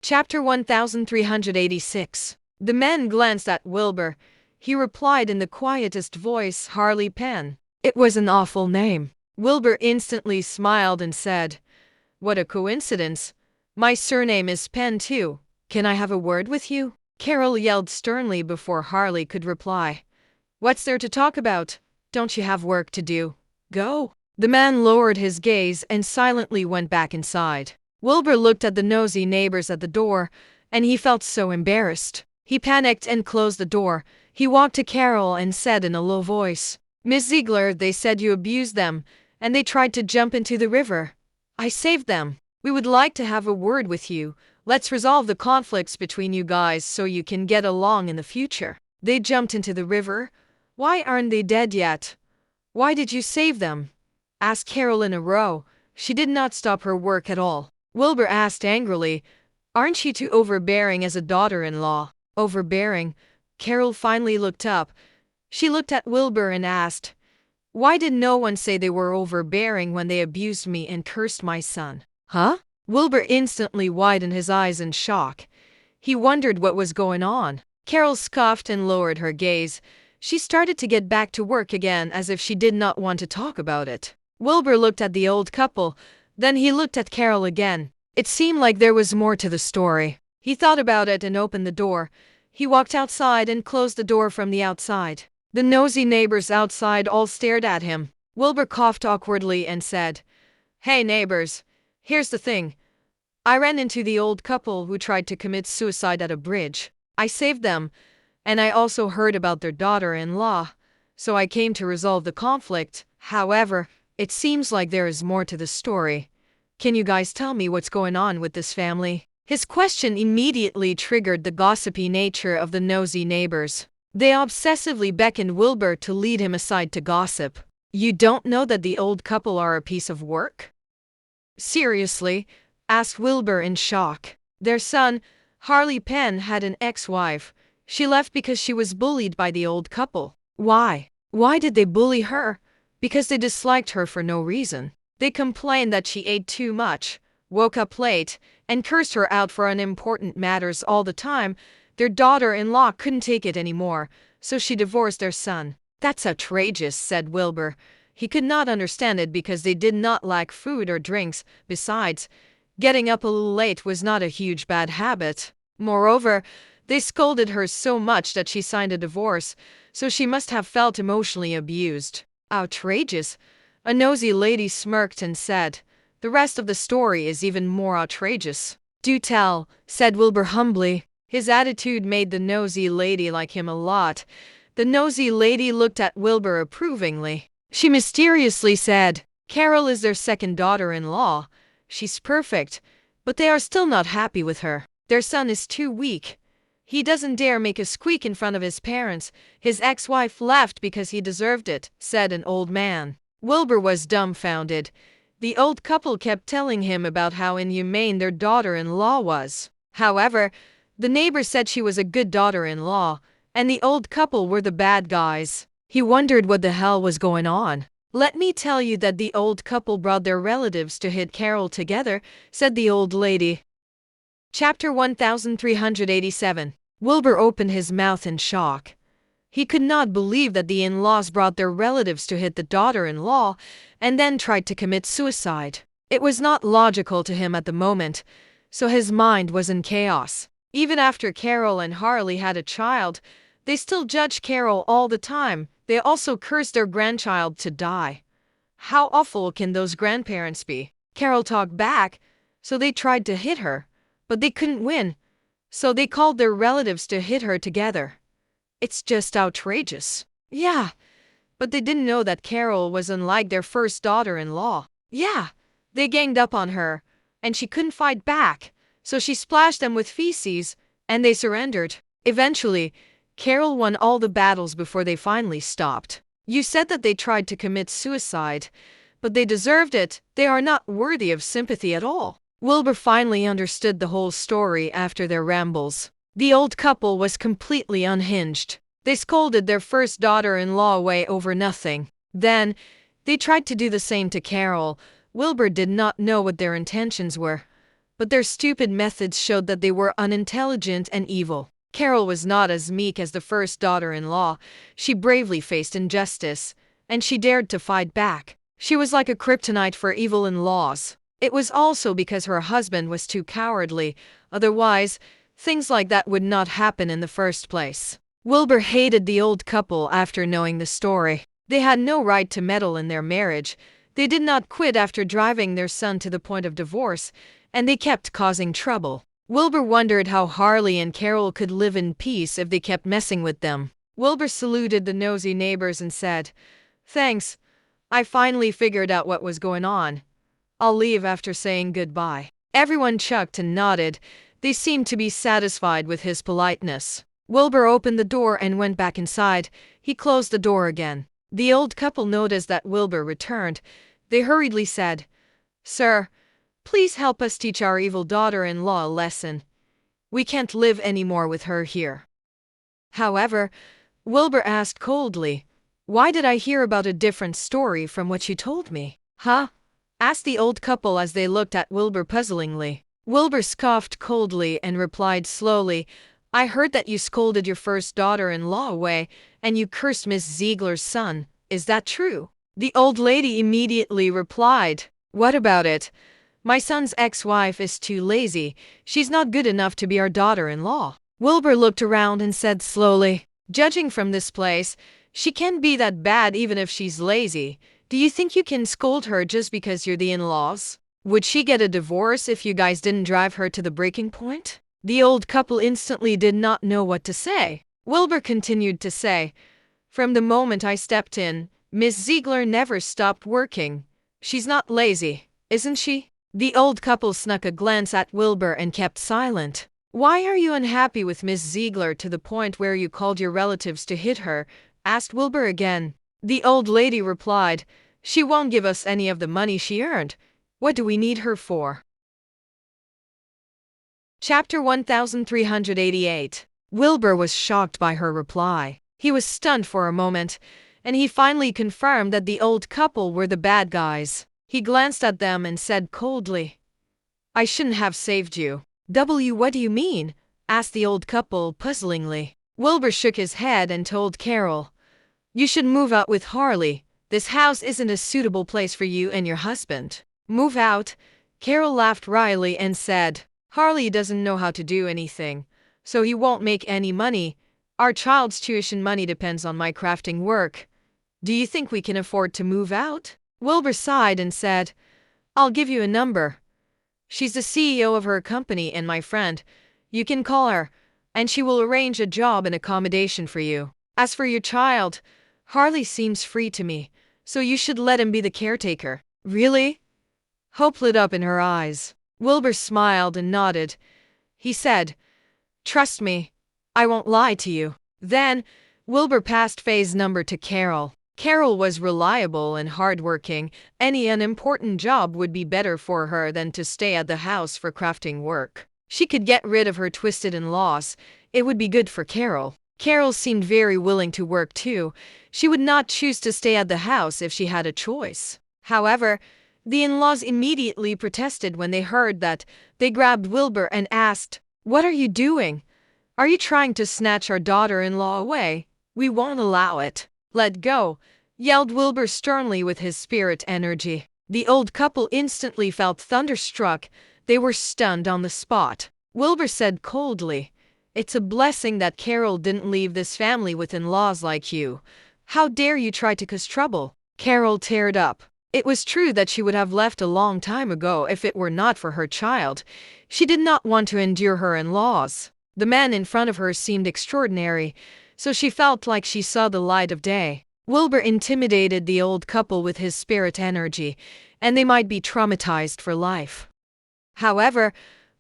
Chapter 1386. The men glanced at Wilbur. He replied in the quietest voice, Harley Penn. It was an awful name. Wilbur instantly smiled and said, "What a coincidence. My surname is Penn too. Can I have a word with you?" Carol yelled sternly before Harley could reply. "What's there to talk about? Don't you have work to do? Go." The man lowered his gaze and silently went back inside. Wilbur looked at the nosy neighbors at the door, and he felt so embarrassed. He panicked and closed the door. He walked to Carol and said in a low voice, "Miss Ziegler, they said you abused them, and they tried to jump into the river. I saved them. We would like to have a word with you. Let's resolve the conflicts between you guys so you can get along in the future." "They jumped into the river? Why aren't they dead yet? Why did you save them?" asked Carol in a row. She did not stop her work at all. Wilbur asked angrily, "Aren't you too overbearing as a daughter-in-law?" "Overbearing?" Carol finally looked up. She looked at Wilbur and asked, "Why did no one say they were overbearing when they abused me and cursed my son?" "Huh?" Wilbur instantly widened his eyes in shock. He wondered what was going on. Carol scoffed and lowered her gaze. She started to get back to work again as if she did not want to talk about it. Wilbur looked at the old couple. Then he looked at Carol again. It seemed like there was more to the story. He thought about it and opened the door. He walked outside and closed the door from the outside. The nosy neighbors outside all stared at him. Wilbur coughed awkwardly and said, "Hey neighbors, here's the thing. I ran into the old couple who tried to commit suicide at a bridge. I saved them, and I also heard about their daughter-in-law, so I came to resolve the conflict. However, it seems like there is more to the story. Can you guys tell me what's going on with this family?" His question immediately triggered the gossipy nature of the nosy neighbors. They obsessively beckoned Wilbur to lead him aside to gossip. "You don't know that the old couple are a piece of work?" "Seriously?" asked Wilbur in shock. "Their son, Harley Penn, had an ex-wife. She left because she was bullied by the old couple." "Why? Why did they bully her?" "Because they disliked her for no reason. They complained that she ate too much, woke up late, and cursed her out for unimportant matters all the time. Their daughter-in-law couldn't take it anymore, so she divorced their son." "That's outrageous," said Wilbur. He could not understand it because they did not lack food or drinks. Besides, getting up a little late was not a huge bad habit. Moreover, they scolded her so much that she signed a divorce, so she must have felt emotionally abused. "Outrageous?" A nosy lady smirked and said, "The rest of the story is even more outrageous." "Do tell," said Wilbur humbly. His attitude made the nosy lady like him a lot. The nosy lady looked at Wilbur approvingly. She mysteriously said, "Carol is their second daughter-in-law. She's perfect, but they are still not happy with her. Their son is too weak. He doesn't dare make a squeak in front of his parents. His ex-wife left because he deserved it," said an old man. Wilbur was dumbfounded. The old couple kept telling him about how inhumane their daughter-in-law was. However, the neighbors said she was a good daughter-in-law, and the old couple were the bad guys. He wondered what the hell was going on. "Let me tell you that the old couple brought their relatives to hit Carol together," said the old lady. Chapter 1387. Wilbur opened his mouth in shock. He could not believe that the in-laws brought their relatives to hit the daughter-in-law and then tried to commit suicide. It was not logical to him at the moment, so his mind was in chaos. Even after Carol and Harley had a child, they still judged Carol all the time. They also cursed their grandchild to die. How awful can those grandparents be? Carol talked back, so they tried to hit her, but they couldn't win, so they called their relatives to hit her together. It's just outrageous. Yeah, but they didn't know that Carol was unlike their first daughter-in-law. Yeah, they ganged up on her, and she couldn't fight back, so she splashed them with feces, and they surrendered. Eventually, Carol won all the battles before they finally stopped. You said that they tried to commit suicide, but they deserved it. They are not worthy of sympathy at all." Wilbur finally understood the whole story after their rambles. The old couple was completely unhinged. They scolded their first daughter-in-law away over nothing. Then, they tried to do the same to Carol. Wilbur did not know what their intentions were, but their stupid methods showed that they were unintelligent and evil. Carol was not as meek as the first daughter-in-law. She bravely faced injustice, and she dared to fight back. She was like a kryptonite for evil in-laws. It was also because her husband was too cowardly. Otherwise, things like that would not happen in the first place. Wilbur hated the old couple after knowing the story. They had no right to meddle in their marriage. They did not quit after driving their son to the point of divorce, and they kept causing trouble. Wilbur wondered how Harley and Carol could live in peace if they kept messing with them. Wilbur saluted the nosy neighbors and said, "Thanks. I finally figured out what was going on. I'll leave after saying goodbye." Everyone chucked and nodded. They seemed to be satisfied with his politeness. Wilbur opened the door and went back inside. He closed the door again. The old couple noticed that Wilbur returned. They hurriedly said, "Sir, please help us teach our evil daughter-in-law a lesson. We can't live anymore with her here." However, Wilbur asked coldly, "Why did I hear about a different story from what you told me?" "Huh?" asked the old couple as they looked at Wilbur puzzlingly. Wilbur scoffed coldly and replied slowly, "I heard that you scolded your first daughter-in-law away, and you cursed Miss Ziegler's son. Is that true?" The old lady immediately replied, "What about it? My son's ex-wife is too lazy. She's not good enough to be our daughter-in-law." Wilbur looked around and said slowly, "Judging from this place, she can't be that bad even if she's lazy. Do you think you can scold her just because you're the in-laws? Would she get a divorce if you guys didn't drive her to the breaking point?" The old couple instantly did not know what to say. Wilbur continued to say, "From the moment I stepped in, Miss Ziegler never stopped working. She's not lazy, isn't she?" The old couple snuck a glance at Wilbur and kept silent. "Why are you unhappy with Miss Ziegler to the point where you called your relatives to hit her?" asked Wilbur again. The old lady replied, "She won't give us any of the money she earned. What do we need her for?" Chapter 1388. Wilbur was shocked by her reply. He was stunned for a moment, and he finally confirmed that the old couple were the bad guys. He glanced at them and said coldly, "I shouldn't have saved you." What do you mean?" asked the old couple puzzlingly. Wilbur shook his head and told Carol, "You should move out with Harley. This house isn't a suitable place for you and your husband." "Move out?" Carol laughed wryly and said, "Harley doesn't know how to do anything, so he won't make any money. Our child's tuition money depends on my crafting work. Do you think we can afford to move out?" Wilbur sighed and said, "I'll give you a number. She's the CEO of her company and my friend. You can call her, and she will arrange a job and accommodation for you. As for your child, Harley seems free to me, so you should let him be the caretaker." "Really?" Hope lit up in her eyes. Wilbur smiled and nodded. He said, "Trust me, I won't lie to you." Then, Wilbur passed Faye's number to Carol. Carol was reliable and hardworking. Any unimportant job would be better for her than to stay at the house for crafting work. She could get rid of her twisted in-laws. It would be good for Carol. Carol seemed very willing to work too. She would not choose to stay at the house if she had a choice. However, the in-laws immediately protested when they heard that. They grabbed Wilbur and asked, "What are you doing? Are you trying to snatch our daughter-in-law away? We won't allow it." "Let go," yelled Wilbur sternly with his spirit energy. The old couple instantly felt thunderstruck. They were stunned on the spot. Wilbur said coldly, "It's a blessing that Carol didn't leave this family with in-laws like you. How dare you try to cause trouble?" Carol teared up. It was true that she would have left a long time ago if it were not for her child. She did not want to endure her in-laws. The man in front of her seemed extraordinary, so she felt like she saw the light of day. Wilbur intimidated the old couple with his spirit energy, and they might be traumatized for life. However,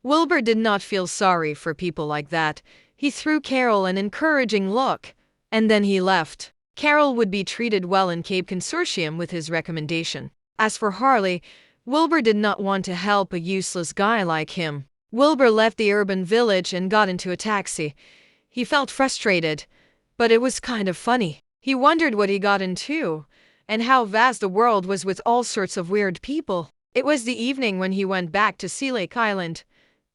Wilbur did not feel sorry for people like that. He threw Carol an encouraging look, and then he left. Carol would be treated well in Cape Consortium with his recommendation. As for Harley, Wilbur did not want to help a useless guy like him. Wilbur left the urban village and got into a taxi. He felt frustrated, but it was kind of funny. He wondered what he got into, and how vast the world was with all sorts of weird people. It was the evening when he went back to Sea Lake Island.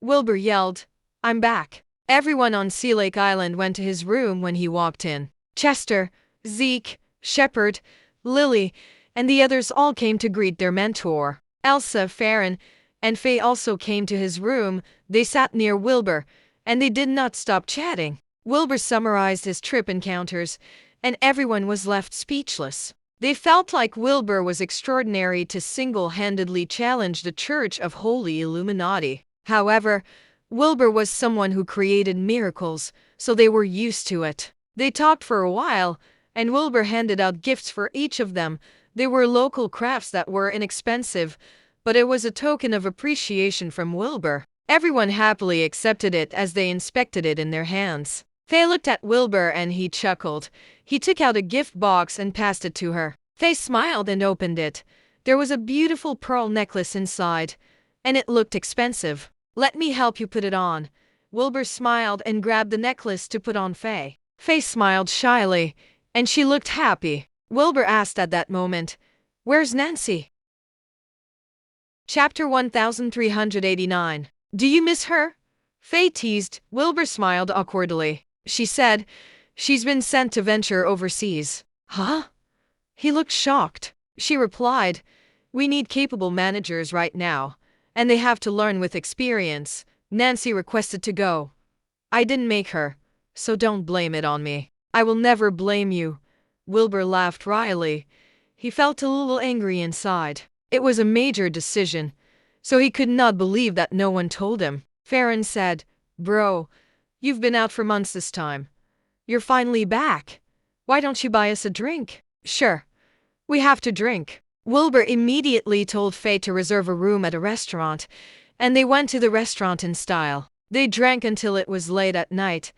Wilbur yelled, "I'm back." Everyone on Sea Lake Island went to his room when he walked in. Chester, Zeke, Shepard, Lily, and the others all came to greet their mentor. Elsa, Farron, and Faye also came to his room. They sat near Wilbur, and they did not stop chatting. Wilbur summarized his trip encounters, and everyone was left speechless. They felt like Wilbur was extraordinary to single-handedly challenge the Church of Holy Illuminati. However, Wilbur was someone who created miracles, so they were used to it. They talked for a while, and Wilbur handed out gifts for each of them. They were local crafts that were inexpensive, but it was a token of appreciation from Wilbur. Everyone happily accepted it as they inspected it in their hands. Faye looked at Wilbur and he chuckled. He took out a gift box and passed it to her. Faye smiled and opened it. There was a beautiful pearl necklace inside, and it looked expensive. "Let me help you put it on." Wilbur smiled and grabbed the necklace to put on Faye. Faye smiled shyly, and she looked happy. Wilbur asked at that moment, "Where's Nancy?" Chapter 1389. Do you miss her? Faye teased. Wilbur smiled awkwardly. She said, "She's been sent to venture overseas." Huh? He looked shocked. She replied, "We need capable managers right now, and they have to learn with experience. Nancy requested to go. I didn't make her, so don't blame it on me." "I will never blame you." Wilbur laughed wryly. He felt a little angry inside. It was a major decision, so he could not believe that no one told him. Farron said, "Bro, you've been out for months this time. You're finally back. Why don't you buy us a drink?" "Sure. We have to drink." Wilbur immediately told Faye to reserve a room at a restaurant, and they went to the restaurant in style. They drank until it was late at night,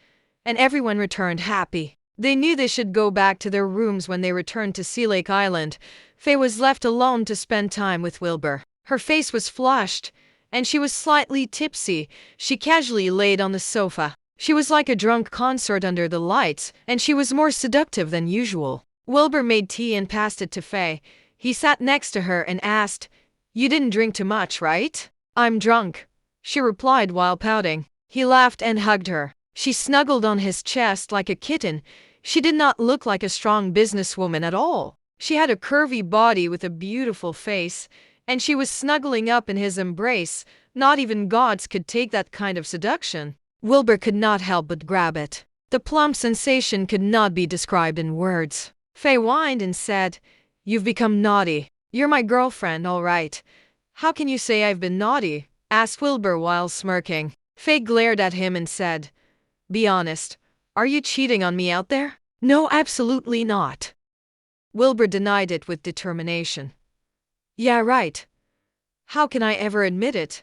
and everyone returned happy. They knew they should go back to their rooms when they returned to Sea Lake Island. Faye was left alone to spend time with Wilbur. Her face was flushed, and she was slightly tipsy. She casually laid on the sofa. She was like a drunk consort under the lights, and she was more seductive than usual. Wilbur made tea and passed it to Faye. He sat next to her and asked, "You didn't drink too much, right?" "I'm drunk," she replied while pouting. He laughed and hugged her. She snuggled on his chest like a kitten. She did not look like a strong businesswoman at all. She had a curvy body with a beautiful face, and she was snuggling up in his embrace. Not even gods could take that kind of seduction. Wilbur could not help but grab it. The plump sensation could not be described in words. Faye whined and said, "You've become naughty. You're my girlfriend, all right. How can you say I've been naughty?" asked Wilbur while smirking. Faye glared at him and said, "Be honest. Are you cheating on me out there?" "No, absolutely not." Wilbur denied it with determination. "Yeah, right. How can I ever admit it?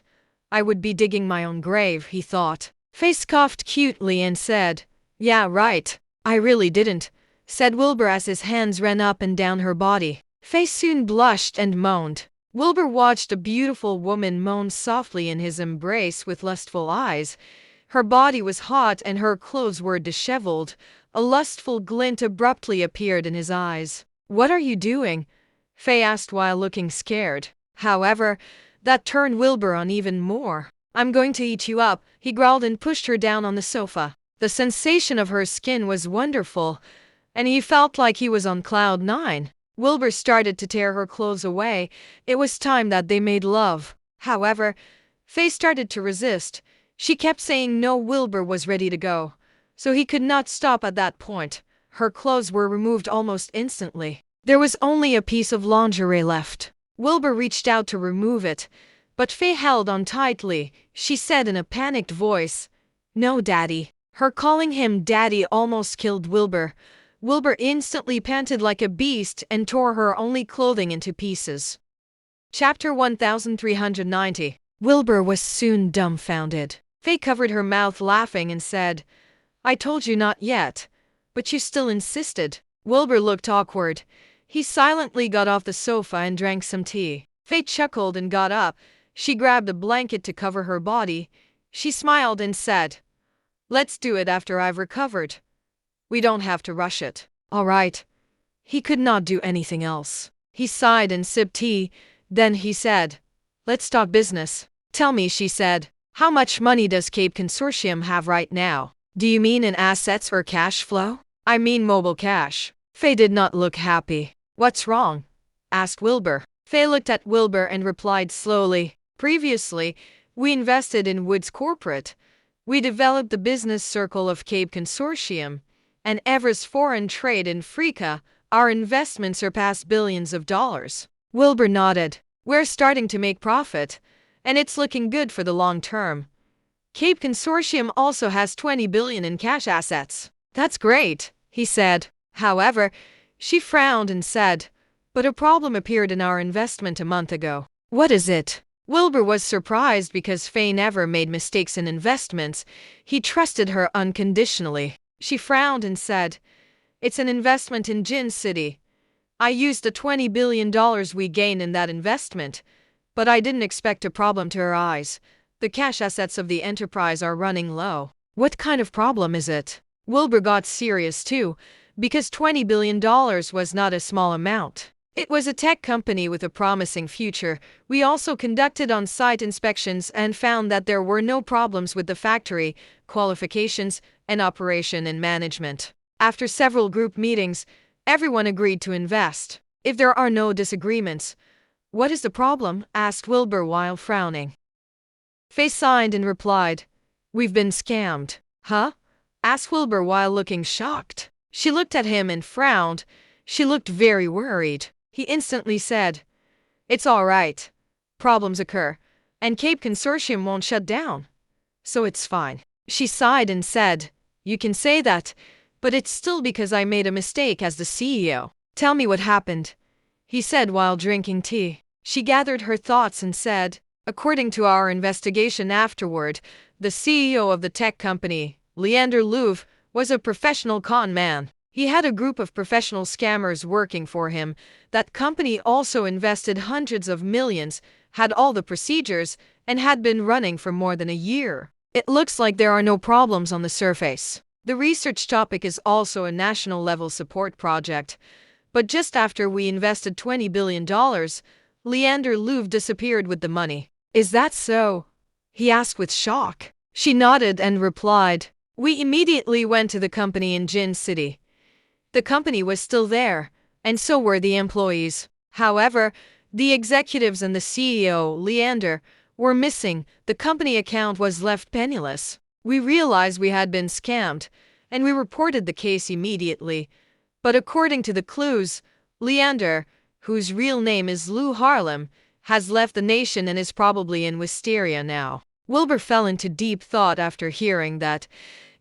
I would be digging my own grave," he thought. Faye scoffed cutely and said, "Yeah, right. I really didn't," said Wilbur as his hands ran up and down her body. Faye soon blushed and moaned. Wilbur watched a beautiful woman moan softly in his embrace with lustful eyes. Her body was hot and her clothes were disheveled. A lustful glint abruptly appeared in his eyes. "What are you doing?" Faye asked while looking scared. However, that turned Wilbur on even more. "I'm going to eat you up," he growled and pushed her down on the sofa. The sensation of her skin was wonderful, and he felt like he was on cloud nine. Wilbur started to tear her clothes away. It was time that they made love. However, Faye started to resist. She kept saying no. Wilbur was ready to go, so he could not stop at that point. Her clothes were removed almost instantly. There was only a piece of lingerie left. Wilbur reached out to remove it, but Faye held on tightly. She said in a panicked voice, "No, Daddy." Her calling him Daddy almost killed Wilbur. Wilbur instantly panted like a beast and tore her only clothing into pieces. Chapter 1390. Wilbur was soon dumbfounded. Faye covered her mouth laughing and said, "I told you not yet, but you still insisted." Wilbur looked awkward. He silently got off the sofa and drank some tea. Faye chuckled and got up. She grabbed a blanket to cover her body. She smiled and said, "Let's do it after I've recovered. We don't have to rush it." "All right." He could not do anything else. He sighed and sipped tea. Then he said, Let's talk business. Tell me, she said. How much money does Cape Consortium have right now? Do you mean in assets or cash flow? I mean mobile cash. Faye did not look happy. What's wrong? Asked Wilbur. Faye looked at Wilbur and replied slowly. Previously, we invested in Woods Corporate. We developed the business circle of Cape Consortium, and Ever's foreign trade in Africa. Our investment surpassed billions of dollars. Wilbur nodded. We're starting to make profit, and it's looking good for the long term. Cape Consortium also has 20 billion in cash assets. That's great, he said. However, she frowned and said, but a problem appeared in our investment a month ago. What is it? Wilbur was surprised because Faye never made mistakes in investments. He trusted her unconditionally. She frowned and said, it's an investment in Jin City. I used the $20 billion we gained in that investment, but I didn't expect a problem to her eyes. The cash assets of the enterprise are running low. What kind of problem is it? Wilbur got serious too, because $20 billion was not a small amount. It was a tech company with a promising future. We also conducted on-site inspections and found that there were no problems with the factory, qualifications, and operation and management. After several group meetings, everyone agreed to invest. If there are no disagreements, what is the problem? Asked Wilbur while frowning. Faye sighed and replied, we've been scammed. Huh? Asked Wilbur while looking shocked. She looked at him and frowned. She looked very worried. He instantly said, it's all right. Problems occur, and Cape Consortium won't shut down. So it's fine. She sighed and said, you can say that, but it's still because I made a mistake as the CEO. Tell me what happened, he said while drinking tea. She gathered her thoughts and said, according to our investigation afterward, the CEO of the tech company, Leander Louvre, was a professional con man. He had a group of professional scammers working for him. That company also invested hundreds of millions, had all the procedures, and had been running for more than a year. It looks like there are no problems on the surface. The research topic is also a national-level support project. But just after we invested $20 billion, Leander Louvre disappeared with the money. Is that so? He asked with shock. She nodded and replied, we immediately went to the company in Jin City. The company was still there, and so were the employees. However, the executives and the CEO, Leander, were missing. The company account was left penniless. We realized we had been scammed, and we reported the case immediately. But according to the clues, Leander, whose real name is Lou Harlem, has left the nation and is probably in Wisteria now. Wilbur fell into deep thought after hearing that.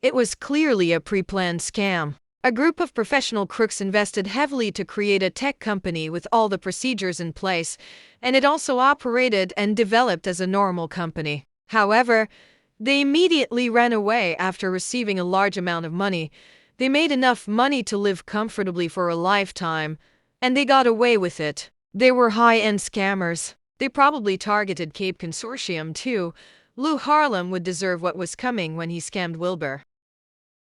It was clearly a pre-planned scam. A group of professional crooks invested heavily to create a tech company with all the procedures in place, and it also operated and developed as a normal company. However, they immediately ran away after receiving a large amount of money. They made enough money to live comfortably for a lifetime, and they got away with it. They were high-end scammers. They probably targeted Cape Consortium too. Lou Harlem would deserve what was coming when he scammed Wilbur.